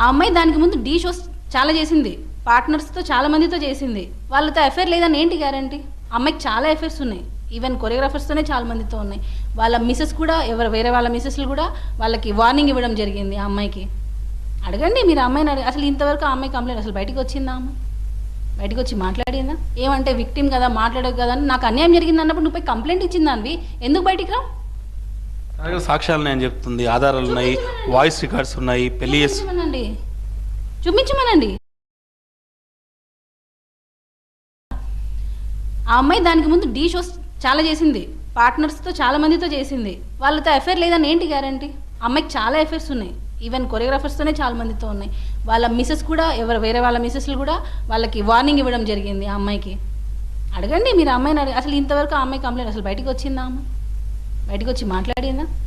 ఆ అమ్మాయి దానికి ముందు డీ షోస్ చాలా చేసింది, పార్ట్నర్స్తో చాలా మందితో చేసింది. వాళ్ళతో అఫైర్ లేదని ఏంటి గ్యారంటీ? అమ్మాయికి చాలా అఫైర్స్ ఉన్నాయి, ఈవెన్ కొరియోగ్రాఫర్స్తోనే చాలా మందితో ఉన్నాయి. వాళ్ళ మిసెస్ కూడా వేరే వాళ్ళ మిసెస్లు కూడా వాళ్ళకి వార్నింగ్ ఇవ్వడం జరిగింది ఆ అమ్మాయికి. అడగండి మీరు ఆ అమ్మాయిని అసలు ఇంతవరకు ఆ అమ్మాయి కంప్లైంట్ అసలు బయటికి వచ్చిందా? అమ్మాయి బయటకు వచ్చి మాట్లాడిందా? ఏమంటే విక్టిమ్ కదా, మాట్లాడదు కదా అని, నాకు అన్యాయం జరిగింది అన్నప్పుడు నువ్వు పోయి కంప్లైంట్ ఇచ్చిందానివి, ఎందుకు బయటికి రా? సాక్ష్యాలు నేను చెప్తుంది, ఆధారాలు ఉన్నాయి, వాయిస్ రికార్డ్స్ ఉన్నాయి, పెళ్లి చూపించమనండి. ఆ అమ్మాయి దానికి ముందు డీ షోస్ చాలా చేసింది, పార్ట్నర్స్తో చాలా మందితో చేసింది. వాళ్ళతో అఫైర్ లేదని ఏంటి గ్యారంటీ? అమ్మాయికి చాలా అఫైర్స్ ఉన్నాయి, ఈవెన్ కొరియోగ్రాఫర్స్తోనే చాలా మందితో ఉన్నాయి. వాళ్ళ మిసెస్ కూడా వేరే వాళ్ళ మిసెస్లు కూడా వాళ్ళకి వార్నింగ్ ఇవ్వడం జరిగింది ఆ అమ్మాయికి. అడగండి మీరు ఆ అమ్మాయిని అసలు ఇంతవరకు ఆ అమ్మాయి కంప్లైంట్ అసలు బయటికి వచ్చిందా? అమ్మాయి బయటకు వచ్చి మాట్లాడిందా?